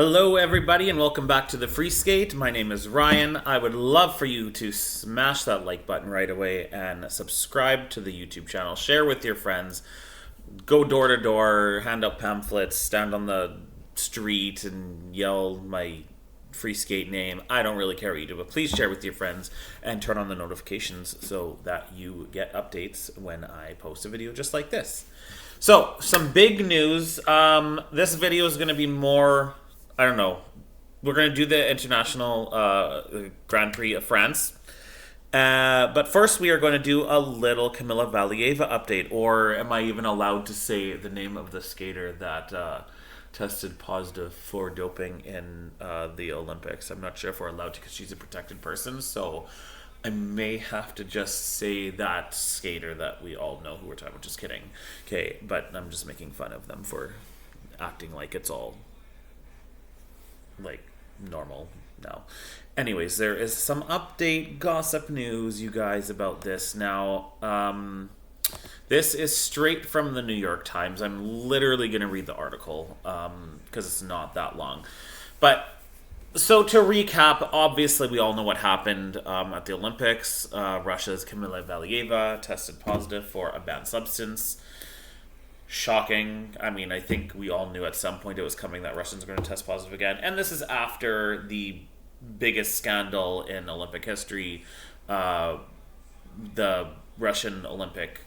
Hello, everybody, and welcome back to the Free Skate. My name is Ryan. I would love for you to smash that like button right away and subscribe to the YouTube channel. Share with your friends. Go door to door, hand out pamphlets, stand on the street and yell my Free Skate name. I don't really care what you do, but please share with your friends and turn on the notifications so that you get updates when I post a video just like this. So, some big news. This video is going to be more... I don't know. We're going to do the International Grand Prix of France. But first, we are going to do a little Kamila Valieva update. Or am I even allowed to say the name of the skater that tested positive for doping in the Olympics? I'm not sure if we're allowed to because she's a protected person. So I may have to just say that skater that we all know who we're talking about. Just kidding. Okay, but I'm just making fun of them for acting like it's all like normal now. Anyways, there is some update gossip news, you guys, about this now. This is straight from the New York Times. I'm literally going to read the article because it's not that long. But so to recap, obviously we all know what happened at the Olympics. Russia's Kamila Valieva tested positive for a banned substance. Shocking. I mean, I think we all knew at some point it was coming that Russians were going to test positive again. And this is after the biggest scandal in Olympic history. The Russian Olympic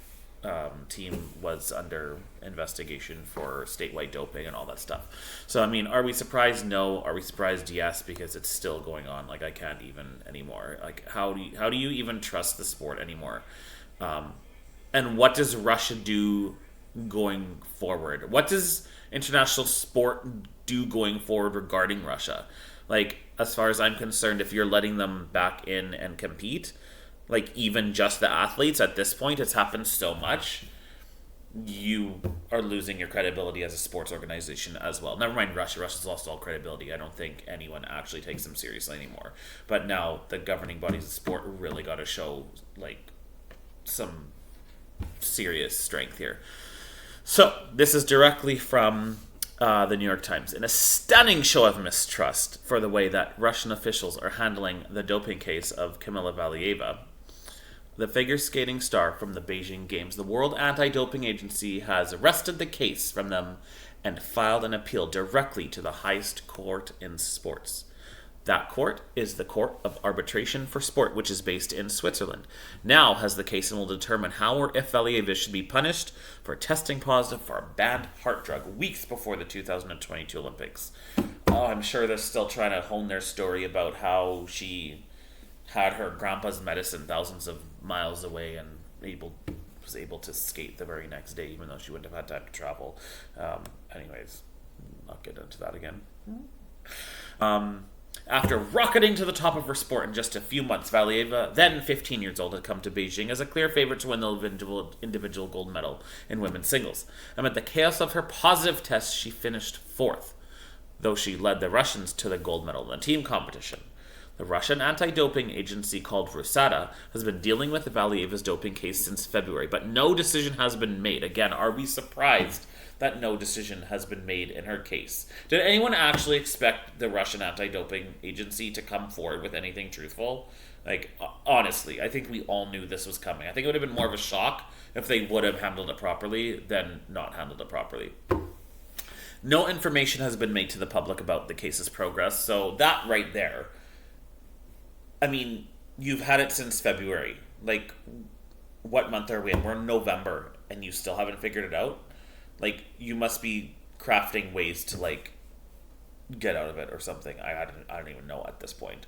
team was under investigation for statewide doping and all that stuff. So, I mean, are we surprised? No. Are we surprised? Yes, because it's still going on. Like, I can't even anymore. Like, how do you even trust the sport anymore? And what does Russia do going forward? What does international sport do going forward regarding Russia? Like, as far as I'm concerned, if you're letting them back in and compete, like even just the athletes at this point, it's happened so much, you are losing your credibility as a sports organization as well. Never mind Russia. Russia's lost all credibility. I don't think anyone actually takes them seriously anymore. But now the governing bodies of sport really got to show like some serious strength here. So, this is directly from the New York Times. In a stunning show of mistrust for the way that Russian officials are handling the doping case of Kamila Valieva, the figure skating star from the Beijing Games, the World Anti-Doping Agency has arrested the case from them and filed an appeal directly to the highest court in sports. That court is the Court of Arbitration for Sport, which is based in Switzerland. Now has the case and will determine how or if Valieva should be punished for testing positive for a banned heart drug weeks before the 2022 Olympics. Oh, I'm sure they're still trying to hone their story about how she had her grandpa's medicine thousands of miles away and was able to skate the very next day, even though she wouldn't have had time to travel. Anyways, I'll get into that again. After rocketing to the top of her sport in just a few months, Valieva, then 15 years old, had come to Beijing as a clear favorite to win the individual gold medal in women's singles. Amid the chaos of her positive test, she finished fourth, though she led the Russians to the gold medal in the team competition. The Russian anti-doping agency called RUSADA has been dealing with Valieva's doping case since February, but no decision has been made. Again, are we surprised that no decision has been made in her case? Did anyone actually expect the Russian anti-doping agency to come forward with anything truthful? Like, honestly, I think we all knew this was coming. I think it would have been more of a shock if they would have handled it properly than not handled it properly. No information has been made to the public about the case's progress, so that right there, I mean, you've had it since February. Like, what month are we in? We're in November, and you still haven't figured it out? Like, you must be crafting ways to, like, get out of it or something. I don't even know at this point.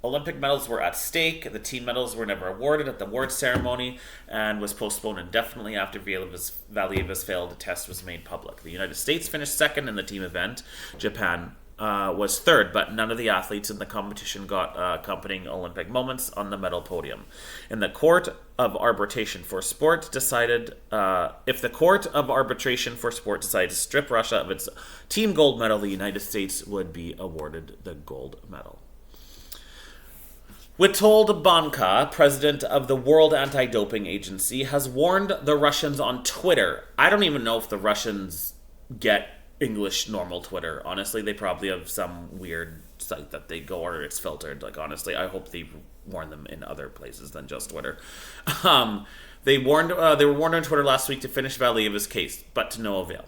Olympic medals were at stake. The team medals were never awarded at the award ceremony and was postponed indefinitely after Valieva's failed test was made public. The United States finished second in the team event. Japan was third, but none of the athletes in the competition got accompanying Olympic moments on the medal podium. In the Court of Arbitration for Sport decided, if the Court of Arbitration for Sport decided to strip Russia of its team gold medal, the United States would be awarded the gold medal. Witold Banka, president of the World Anti-Doping Agency, has warned the Russians on Twitter. I don't even know if the Russians get English normal Twitter. Honestly, they probably have some weird site that they go or it's filtered. Like, honestly, I hope they warn them in other places than just Twitter. Um, they were warned on Twitter last week to finish Valieva's case, but to no avail.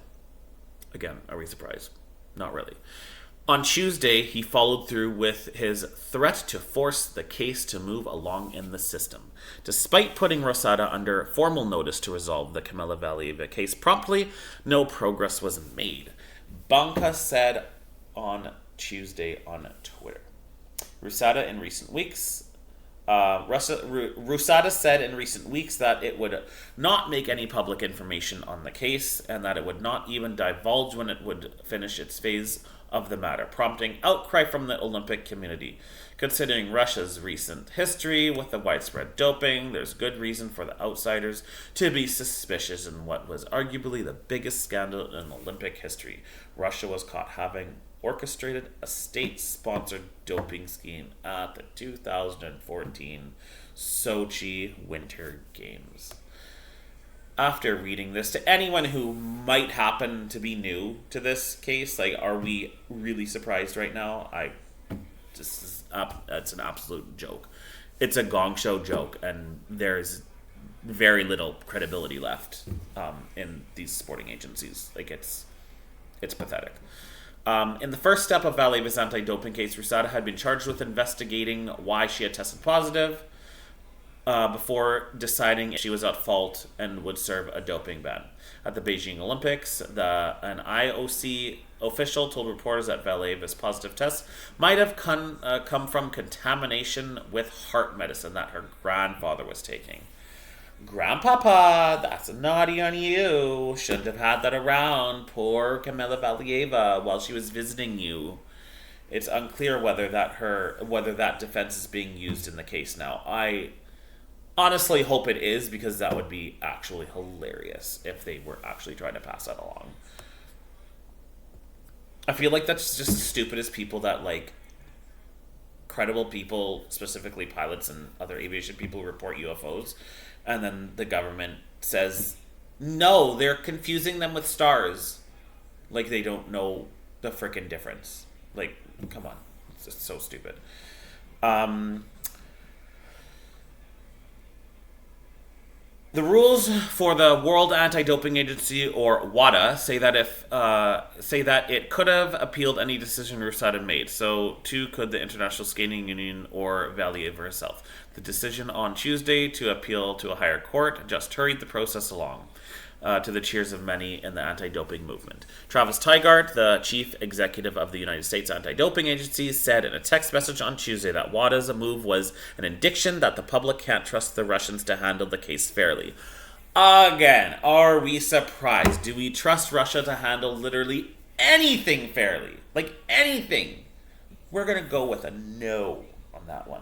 Again, are we surprised? Not really. On Tuesday, he followed through with his threat to force the case to move along in the system. Despite putting Rosada under formal notice to resolve the Kamila Valieva case promptly, no progress was made. Banca said on Tuesday on Twitter. Rusada in recent weeks Rusada said in recent weeks that it would not make any public information on the case and that it would not even divulge when it would finish its phase of the matter, prompting outcry from the Olympic community. Considering Russia's recent history with the widespread doping, there's good reason for the outsiders to be suspicious in what was arguably the biggest scandal in Olympic history. Russia was caught having orchestrated a state-sponsored doping scheme at the 2014 Sochi Winter Games. After reading this, to anyone who might happen to be new to this case, like, are we really surprised right now? It's an absolute joke. It's a Gong Show joke, and there's very little credibility left in these sporting agencies. Like, it's pathetic. In the first step of Valieva's anti-doping case, Rusada had been charged with investigating why she had tested positive before deciding she was at fault and would serve a doping ban. At the Beijing Olympics, an IOC official told reporters that Valieva's positive test might have come from contamination with heart medicine that her grandfather was taking. Grandpapa, that's naughty on you. Shouldn't have had that around. Poor Kamila Valieva while she was visiting you. It's unclear whether that defense is being used in the case now. I honestly hope it is, because that would be actually hilarious if they were actually trying to pass that along. I feel like that's just as stupid as people that, like, credible people, specifically pilots and other aviation people, report UFOs, and then the government says, no, they're confusing them with stars. Like, they don't know the frickin' difference. Like, come on. It's just so stupid. The rules for the World Anti-Doping Agency, or WADA, say that it could have appealed any decision Rusada made. So too could the International Skating Union or Valieva herself. The decision on Tuesday to appeal to a higher court just hurried the process along, to the cheers of many in the anti-doping movement. Travis Tygart, the chief executive of the United States Anti-Doping Agency, said in a text message on Tuesday that WADA's move was an indication that the public can't trust the Russians to handle the case fairly. Again, are we surprised? Do we trust Russia to handle literally anything fairly? Like, anything? We're going to go with a no on that one.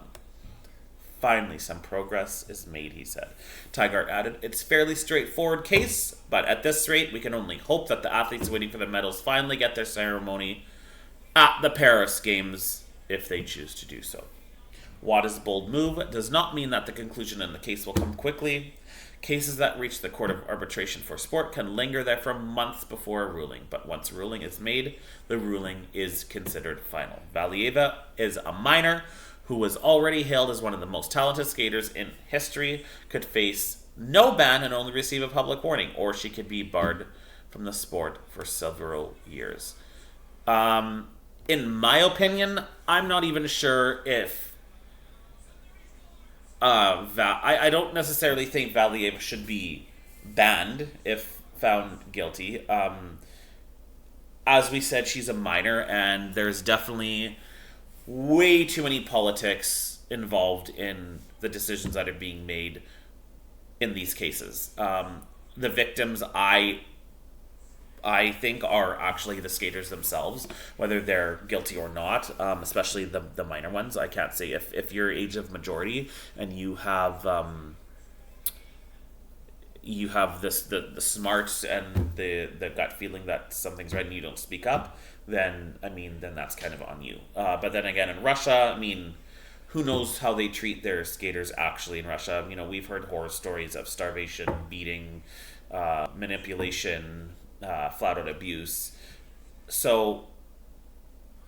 Finally, some progress is made, he said. Tygart added, it's a fairly straightforward case, but at this rate, we can only hope that the athletes waiting for the medals finally get their ceremony at the Paris Games, if they choose to do so. WADA's bold move does not mean that the conclusion in the case will come quickly. Cases that reach the Court of Arbitration for Sport can linger there for months before a ruling, but once a ruling is made, the ruling is considered final. Valieva is a minor who was already hailed as one of the most talented skaters in history, could face no ban and only receive a public warning, or she could be barred from the sport for several years. In my opinion, I'm not even sure if I don't necessarily think Valieva should be banned if found guilty. As we said, she's a minor, and there's definitely way too many politics involved in the decisions that are being made in these cases. The victims, I think, are actually the skaters themselves, whether they're guilty or not, especially the minor ones. I can't say if you're age of majority and you have the smarts and the gut feeling that something's right and you don't speak up, then that's kind of on you. But then again, in Russia, who knows how they treat their skaters actually in Russia? We've heard horror stories of starvation, beating, manipulation, flat out abuse. So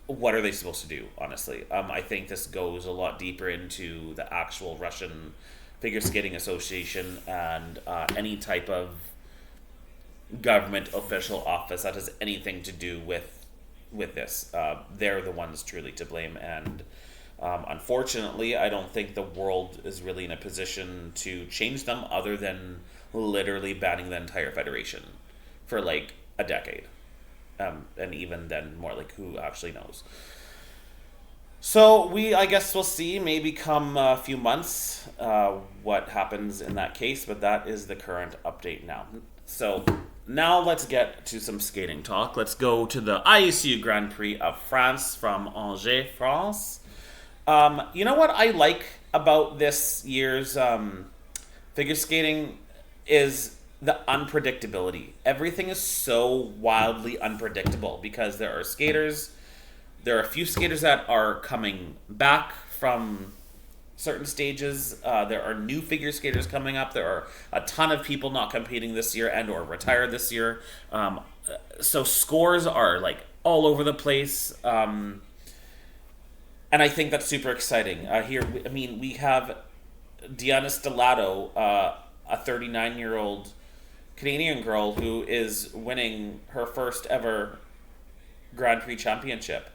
what are they supposed to do, honestly? I think this goes a lot deeper into the actual Russian Figure Skating Association and any type of government official office that has anything to do with this. They're the ones truly to blame, and unfortunately, I don't think the world is really in a position to change them other than literally banning the entire federation for like a decade. And even then, more like who actually knows. So I guess we'll see. Maybe come a few months, what happens in that case. But that is the current update now. So now let's get to some skating talk. Let's go to the ISU Grand Prix of France from Angers, France. You know what I like about this year's figure skating is the unpredictability. Everything is so wildly unpredictable because there are skaters. There are a few skaters that are coming back from certain stages. There are new figure skaters coming up. There are a ton of people not competing this year and or retired this year. So scores are like all over the place. And I think that's super exciting. We have Diana Stellato, a 39-year-old Canadian girl who is winning her first ever Grand Prix championship.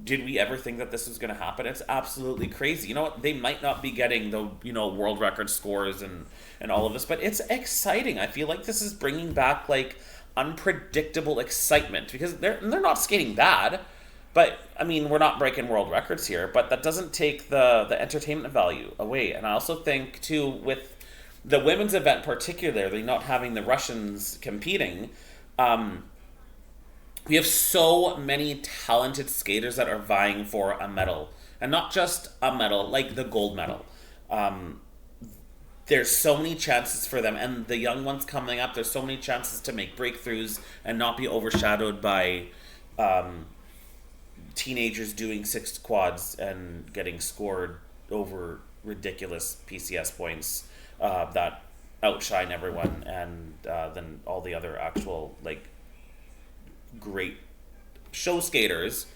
Did we ever think that this was going to happen? It's absolutely crazy. You know what? They might not be getting the world record scores and all of this, but it's exciting. I feel like this is bringing back like unpredictable excitement because they're not skating bad, but I mean we're not breaking world records here. But that doesn't take the entertainment value away. And I also think too with the women's event particularly not having the Russians competing. We have so many talented skaters that are vying for a medal. And not just a medal, like the gold medal. There's so many chances for them. And the young ones coming up, there's so many chances to make breakthroughs and not be overshadowed by teenagers doing six quads and getting scored over ridiculous PCS points that outshine everyone. And then all the other actual, like, great show skaters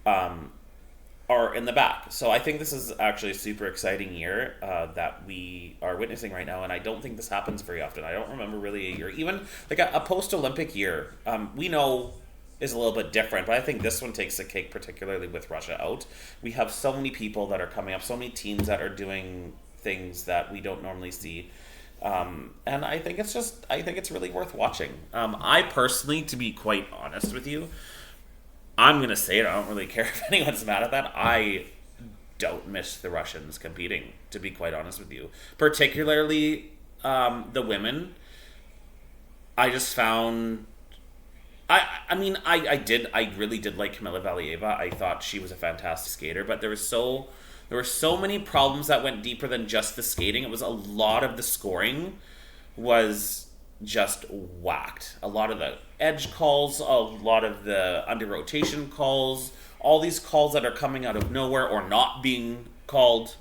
are in the back. So I think this is actually a super exciting year that we are witnessing right now, and I don't think this happens very often. I don't remember really a year, even like a post-Olympic year, we know is a little bit different, but I think this one takes the cake, particularly with Russia out. We have so many people that are coming up, so many teams that are doing things that we don't normally see. And I think it's really worth watching. I personally, to be quite honest with you, I'm going to say it. I don't really care if anyone's mad at that. I don't miss the Russians competing, to be quite honest with you. Particularly the women. I just found... I really did like Kamila Valieva. I thought she was a fantastic skater, but there were so many problems that went deeper than just the skating. It was a lot of the scoring was just whacked. A lot of the edge calls, a lot of the under rotation calls, all these calls that are coming out of nowhere or not being called,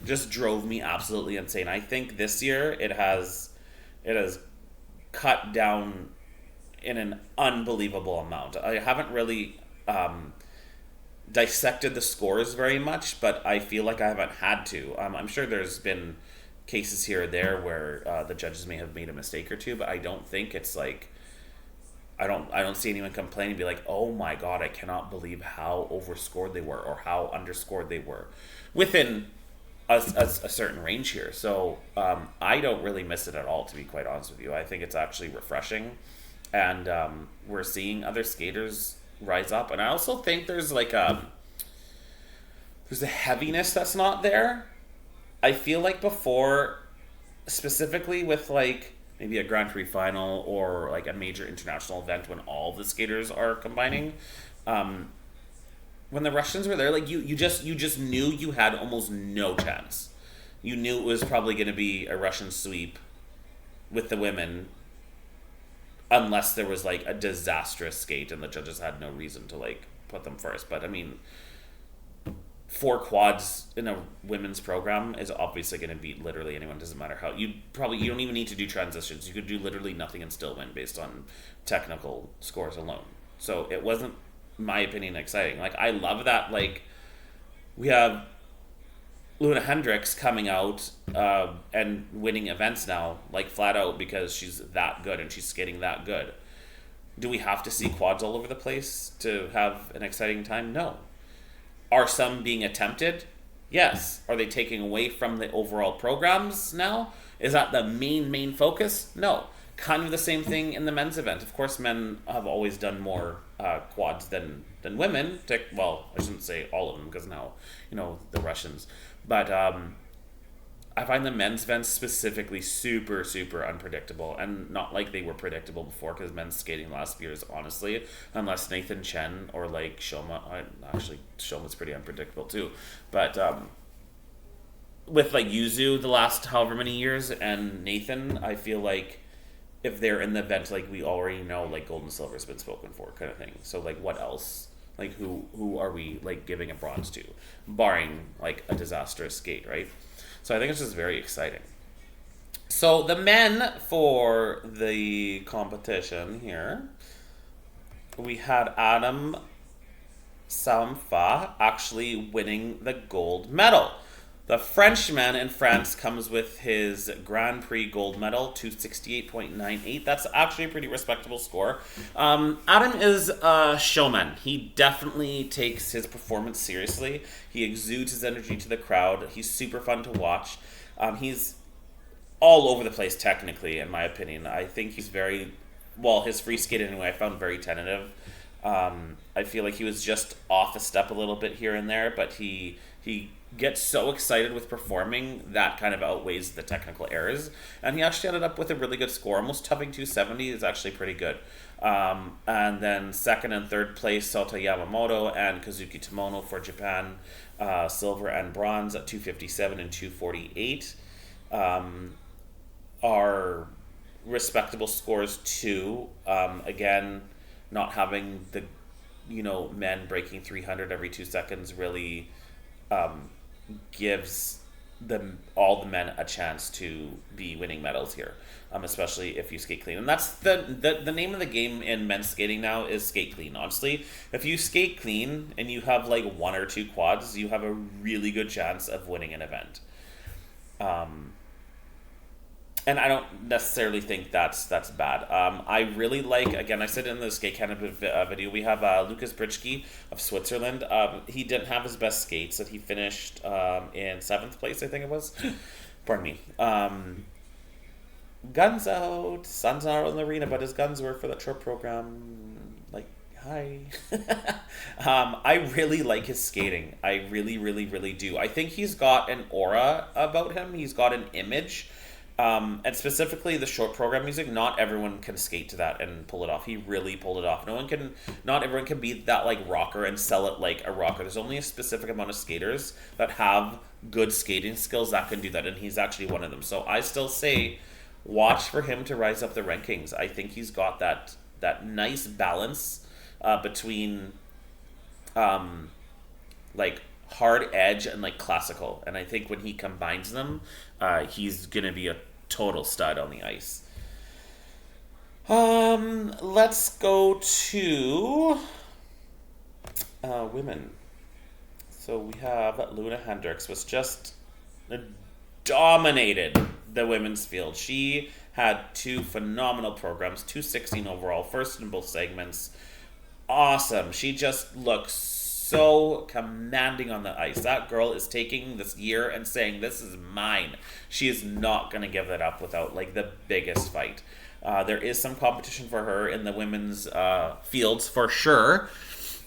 just drove me absolutely insane. I think this year it has cut down in an unbelievable amount. I haven't really dissected the scores very much, but I feel like I haven't had to. I'm sure there's been cases here or there where the judges may have made a mistake or two, but I don't think it's like I don't see anyone complaining and be like, oh my god, I cannot believe how overscored they were or how underscored they were within a certain range here. So I don't really miss it at all, to be quite honest with you. I think it's actually refreshing, and we're seeing other skaters rise up, and I also think there's like there's a heaviness that's not there. I feel like before, specifically with like maybe a Grand Prix final or like a major international event when all the skaters are combining, when the Russians were there, like you just knew you had almost no chance. You knew it was probably going to be a Russian sweep with the women, unless there was like a disastrous skate and the judges had no reason to like put them first. But I mean, four quads in a women's program is obviously going to beat literally anyone. Doesn't matter how you don't even need to do transitions. You could do literally nothing and still win based on technical scores alone. So it wasn't, my opinion, exciting. Like, I love that. Like, we have Luna Hendricks coming out and winning events now, like, flat out, because she's that good and she's skating that good. Do we have to see quads all over the place to have an exciting time? No. Are some being attempted? Yes. Are they taking away from the overall programs now? Is that the main focus? No. Kind of the same thing in the men's event. Of course, men have always done more quads than women. Well, I shouldn't say all of them, because now, the Russians. But I find the men's events specifically super, super unpredictable, and not like they were predictable before, because men's skating last few years, honestly, unless Nathan Chen or like Shoma, actually Shoma's pretty unpredictable too, but with like Yuzu the last however many years and Nathan, I feel like if they're in the event, like, we already know, like, gold and silver has been spoken for, kind of thing. So, like, what else? Like, who are we, like, giving a bronze to, barring like a disastrous skate, right? So I think it's just very exciting. So the men for the competition here, we had Adam Samfa actually winning the gold medal. The Frenchman in France comes with his Grand Prix gold medal, 268.98. That's actually a pretty respectable score. Adam is a showman. He definitely takes his performance seriously. He exudes his energy to the crowd. He's super fun to watch. He's all over the place technically, in my opinion. I think he's his free skate anyway, I found very tentative. I feel like he was just off a step a little bit here and there, but he gets so excited with performing that kind of outweighs the technical errors, and he actually ended up with a really good score. Almost toughing 270 is actually pretty good. And then second and third place, Sota Yamamoto and Kazuki Tomono for Japan, silver and bronze at 257 and 248 are respectable scores too. Again, not having the men breaking 300 every 2 seconds really gives all the men a chance to be winning medals here, especially if you skate clean. And that's the name of the game in men's skating now, is skate clean. Honestly, if you skate clean and you have like 1 or 2 quads, you have a really good chance of winning an event. And I don't necessarily think that's bad. I really like, again, I said in the Skate Canada video, we have Lucas Britschke of Switzerland. He didn't have his best skates, that he finished in 7th place, I think it was. Pardon me. Guns out. Sun's not in the arena, but his guns were for that short program. Like, hi. I really like his skating. I really, really, really do. I think he's got an aura about him. He's got an image. And specifically the short program music, not everyone can skate to that and pull it off. He really pulled it off. Not everyone can be that like rocker and sell it like a rocker. There's only a specific amount of skaters that have good skating skills that can do that, and he's actually one of them. So I still say watch for him to rise up the rankings. I think he's got that nice balance between like hard edge and like classical, and I think when he combines them, he's gonna be a total stud on the ice. Let's go to women. So we have Luna Hendricks, was just dominated the women's field. She had 2 phenomenal programs, 216 overall, first in both segments. Awesome. She just looks so commanding on the ice. That girl is taking this year and saying, this is mine. She is not going to give that up without like the biggest fight. There is some competition for her in the women's fields for sure.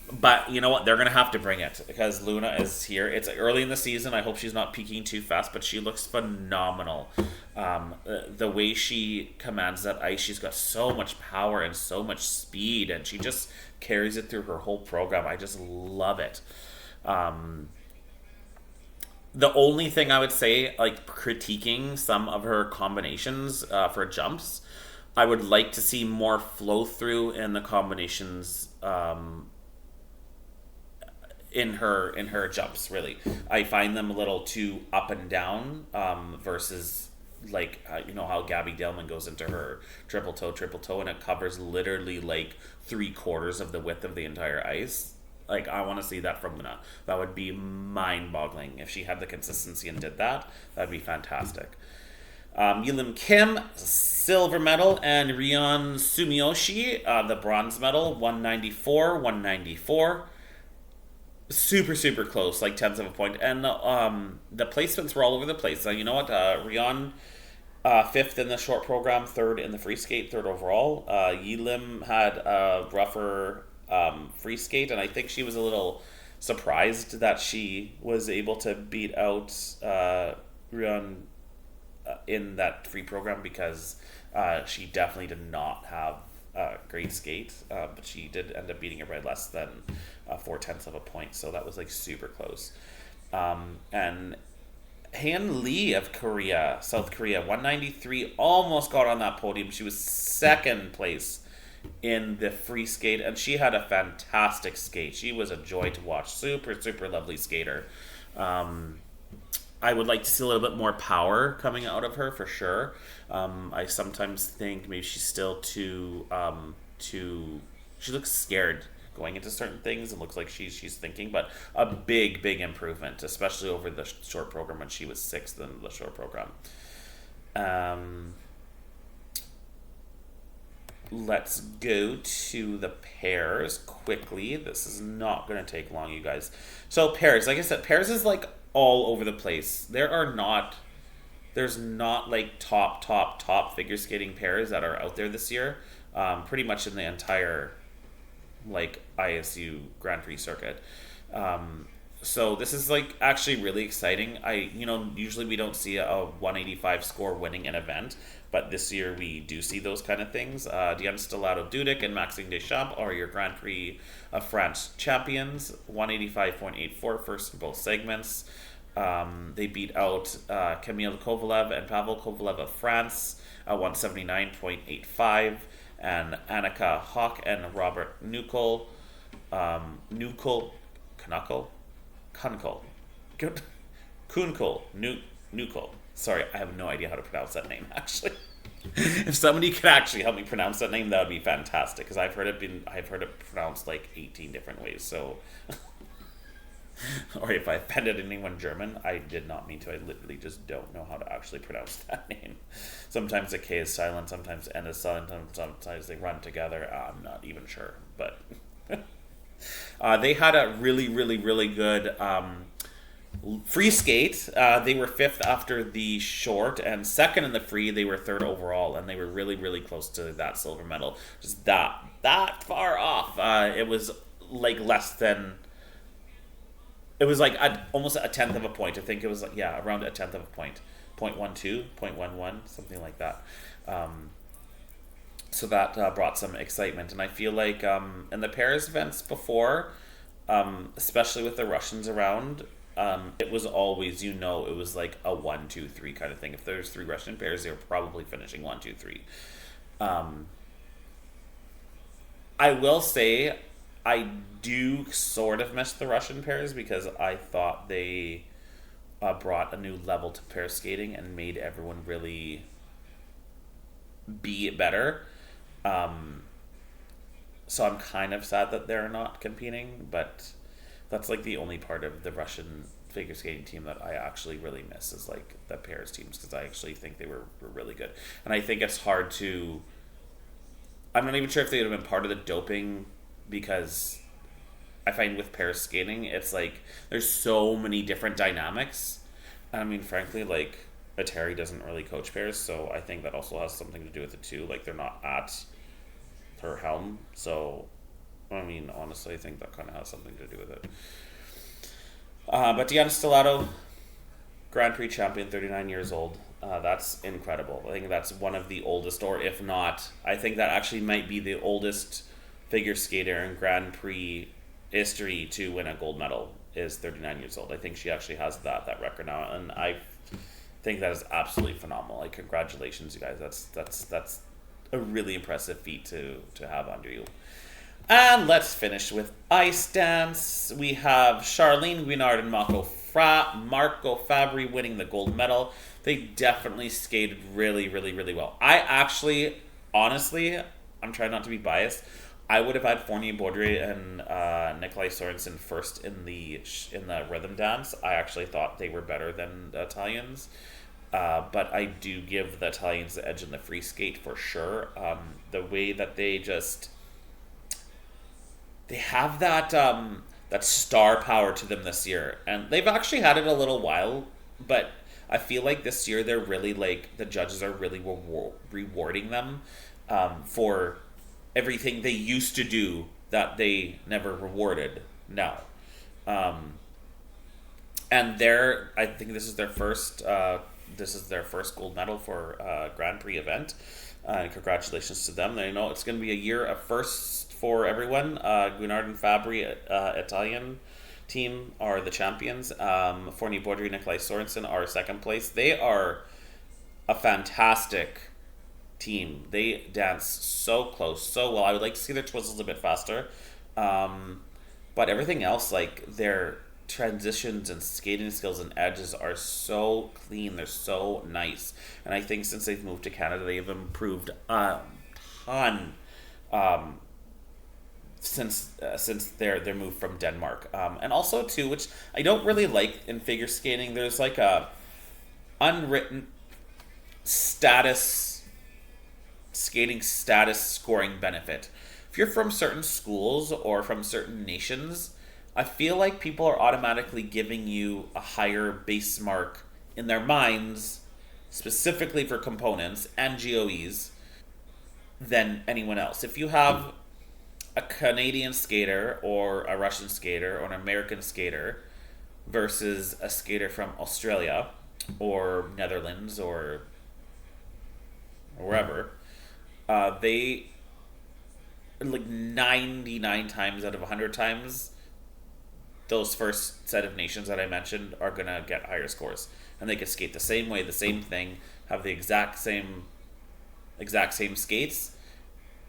But you know what? They're going to have to bring it because Luna is here. It's early in the season. I hope she's not peaking too fast, but she looks phenomenal. The way she commands that ice, she's got so much power and so much speed, and she just carries it through her whole program. I just love it. The only thing I would say, like critiquing some of her combinations for jumps, I would like to see more flow through in the combinations in her jumps. Really, I find them a little too up and down versus like you know how Gabby Dillman goes into her triple toe, and it covers literally like 3/4 of the width of the entire ice. Like, I want to see that from Luna. That would be mind-boggling if she had the consistency and did that. That'd be fantastic. Yilim Kim, silver medal, and Ryon Sumiyoshi, the bronze medal, 194, 194. Super, super close, like tenths of a point. And the placements were all over the place. You know what? Ryon, fifth in the short program, third in the free skate, third overall. Yilim had a rougher free skate, and I think she was a little surprised that she was able to beat out Ryon in that free program because she definitely did not have a great skate, but she did end up beating her by less than 4/10 of a point, so that was like super close. And Han Lee of Korea, South Korea, 193, almost got on that podium. She was second place in the free skate, and she had a fantastic skate. She was a joy to watch. Super, super lovely skater. I would like to see a little bit more power coming out of her for sure. I sometimes think maybe she's still she looks scared going into certain things and looks like she's thinking, but a big improvement, especially over the short program when she was sixth in the short program. Let's go to the pairs quickly. This is not going to take long, you guys. So pairs, like I said, pairs is like all over the place. There's not like top figure skating pairs that are out there this year. Pretty much in the entire like ISU Grand Prix circuit. So this is like actually really exciting. Usually we don't see a 185 score winning an event, but this year we do see those kind of things. Diane Stellato Dudek and Maxime Deschamps are your Grand Prix of France champions. 185.84 first in both segments. They beat out Kamila Valieva and Pavel Kovalev of France at 179.85, and Annika Hawk and Robert Kunkel. Sorry, I have no idea how to pronounce that name, actually. If somebody could actually help me pronounce that name, that would be fantastic, because I've heard it pronounced like 18 different ways, so... Or if I offended anyone German, I did not mean to. I literally just don't know how to actually pronounce that name. Sometimes the K is silent, sometimes N is silent, sometimes they run together. I'm not even sure, but... they had a really good free skate. They were fifth after the short, and second in the free. They were third overall, and they were really close to that silver medal. Just that far off. It was like less than... It was like almost a tenth of a point. I think it was like, around a tenth of a point. 0.12, 0.11, something like that. So that brought some excitement. And I feel like in the Paris events before, especially with the Russians around, it was always, it was like a 1, 2, 3 kind of thing. If there's 3 Russian pairs, they were probably finishing 1, 2, 3. I will say I do sort of miss the Russian pairs because I thought they brought a new level to pair skating and made everyone really be better. So I'm kind of sad that they're not competing, but that's like the only part of the Russian figure skating team that I actually really miss is like the pairs teams, because I actually think they were really good. And I think it's hard to... I'm not even sure if they would have been part of the doping, because I find with pair skating, it's like there's so many different dynamics. And I mean, frankly, like Atari doesn't really coach pairs, so I think that also has something to do with it too. Like, they're not at her helm, so I mean, honestly, I think that kind of has something to do with it. But Diana Stellato, Grand Prix champion, 39 years old. That's incredible. I think that's one of the oldest, or if not, I think that actually might be the oldest figure skater in Grand Prix history to win a gold medal is 39 years old. I think she actually has that record now, and I think that is absolutely phenomenal. Like, congratulations, you guys. That's a really impressive feat to have under you. And let's finish with ice dance. We have Charlene Guinard and Marco Fabri winning the gold medal. They definitely skated really, really, really well. I actually, honestly, I'm trying not to be biased. I would have had Fournier Baudry and Nikolai Sorensen first in the rhythm dance. I actually thought they were better than the Italians. But I do give the Italians the edge in the free skate for sure. The way that they have that star power to them this year, and they've actually had it a little while. But I feel like this year they're really like the judges are really rewarding them for everything they used to do that they never rewarded now. Um, and I think this is their first. This is their first gold medal for a Grand Prix event. Congratulations to them. They know it's going to be a year of firsts for everyone. Guinard and Fabri, Italian team, are the champions. Fournier Baudry and Nikolai Sorensen are second place. They are a fantastic team. They dance so close, so well. I would like to see their twizzles a bit faster. But everything else, like their transitions and skating skills and edges are so clean. They're so nice. And I think since they've moved to Canada, they've improved a ton since their move from Denmark. And also too, which I don't really like in figure skating, there's like a unwritten skating status scoring benefit. If you're from certain schools or from certain nations, I feel like people are automatically giving you a higher base mark in their minds, specifically for components and GOEs, than anyone else. If you have a Canadian skater or a Russian skater or an American skater versus a skater from Australia or Netherlands or wherever, they, like 99 times out of 100 times, those first set of nations that I mentioned are going to get higher scores. And they can skate the same way, the same thing, have the exact same skates,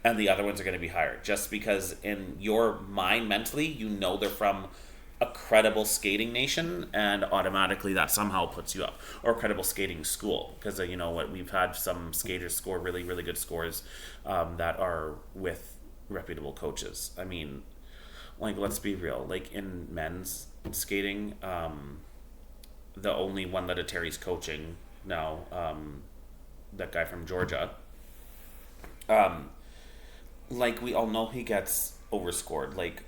and the other ones are going to be higher. Just because in your mind, mentally, you know they're from a credible skating nation, and automatically that somehow puts you up. Or a credible skating school. Because, you know what, we've had some skaters score really, really good scores that are with reputable coaches. I mean, like, let's be real. Like, in men's skating, the only one that Terry's coaching now, that guy from Georgia, like, we all know he gets overscored, like,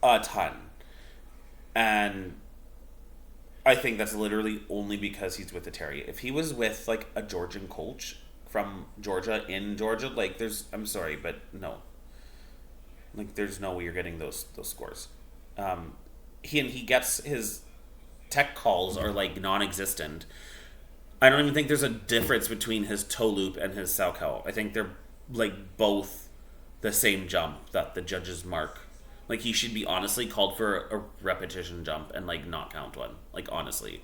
a ton. And I think that's literally only because he's with the Terry. If he was with, like, a Georgian coach from Georgia in Georgia, like, I'm sorry, but no. Like, there's no way you're getting those scores. He gets his tech calls are like non-existent. I don't even think there's a difference between his toe loop and his Salchow. I think they're like both the same jump that the judges mark. Like, he should be honestly called for a repetition jump and like not count one. Like, honestly,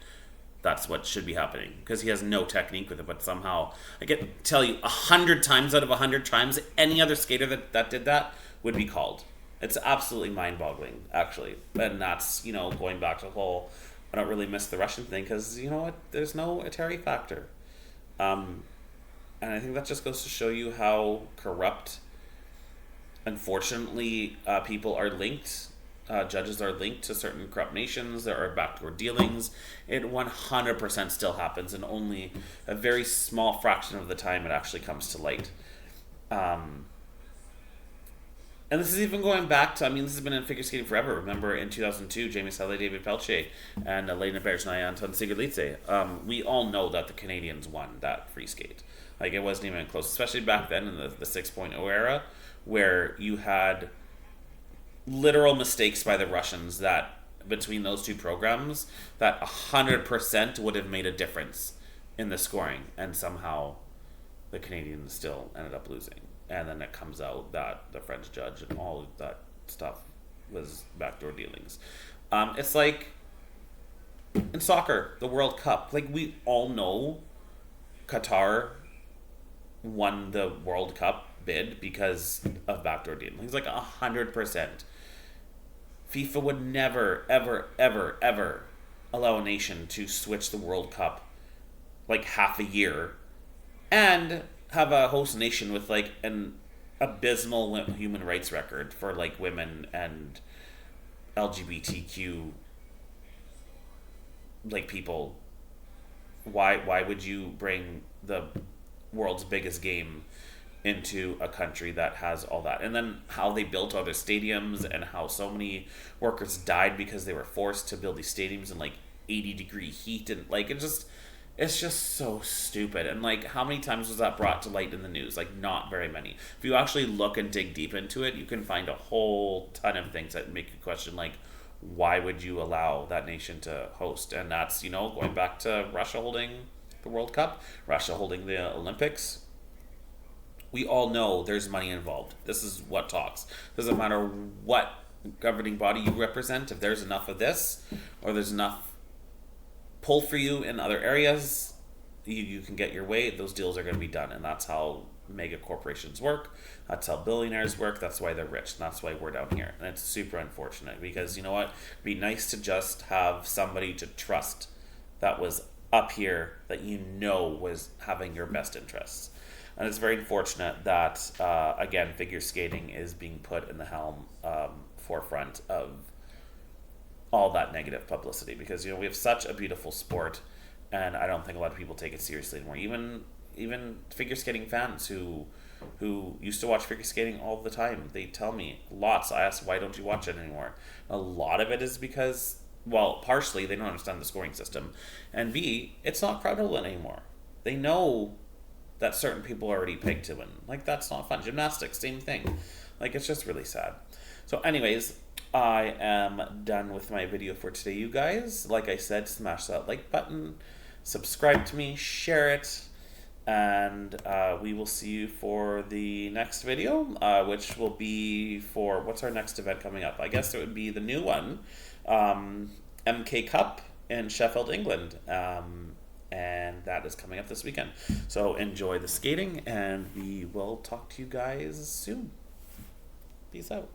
that's what should be happening because he has no technique with it. But somehow, I can tell you, 100 times out of 100 times, any other skater that did that would be called. It's absolutely mind-boggling, actually. And that's, you know, going back to the whole, I don't really miss the Russian thing because, you know what, there's no Atari factor. And I think that just goes to show you how corrupt, unfortunately, people are linked. Judges are linked to certain corrupt nations. There are backdoor dealings. It 100% still happens, and only a very small fraction of the time it actually comes to light. And this is even going back to, I mean, this has been in figure skating forever. Remember in 2002, Jamie Salé, David Pelche, and Elena Bergenay, Anton Sigurlitze. We all know that the Canadians won that free skate. Like, it wasn't even close, especially back then in the 6.0 era, where you had literal mistakes by the Russians that, between those two programs, that 100% would have made a difference in the scoring. And somehow the Canadians still ended up losing. And then it comes out that the French judge and all of that stuff was backdoor dealings. It's like in soccer, the World Cup. Like, we all know Qatar won the World Cup bid because of backdoor dealing. He's like 100%. FIFA would never, ever, ever, ever allow a nation to switch the World Cup like half a year and have a host nation with like an abysmal human rights record for like women and LGBTQ like people. Why would you bring the world's biggest game into a country that has all that? And then how they built all their stadiums and how so many workers died because they were forced to build these stadiums in like 80-degree heat, and like it's just so stupid. And like, how many times was that brought to light in the news? Like, not very many. If you actually look and dig deep into it, you can find a whole ton of things that make you question, like, why would you allow that nation to host? And that's, going back to Russia holding the World Cup, Russia holding the Olympics. We all know there's money involved. This is what talks. Doesn't matter what governing body you represent, if there's enough of this, or there's enough pull for you in other areas, you can get your way, those deals are going to be done. And that's how mega corporations work. That's how billionaires work. That's why they're rich. And that's why we're down here. And it's super unfortunate because, you know what? It'd be nice to just have somebody to trust that was up here that was having your best interests. And it's very unfortunate that, again, figure skating is being put in the forefront of all that negative publicity because, we have such a beautiful sport, and I don't think a lot of people take it seriously anymore. Even figure skating fans who used to watch figure skating all the time, they tell me lots. I ask, why don't you watch it anymore? A lot of it is because, well, partially they don't understand the scoring system, and B, it's not prevalent anymore. They know that certain people are already picked to win. Like, that's not fun. Gymnastics, same thing. Like, it's just really sad. So anyways, I am done with my video for today, you guys. Like I said, smash that like button, subscribe to me, share it, and we will see you for the next video, which will be for, what's our next event coming up? I guess it would be the new one, MK Cup in Sheffield, England. And that is coming up this weekend. So enjoy the skating, and we will talk to you guys soon. Peace out.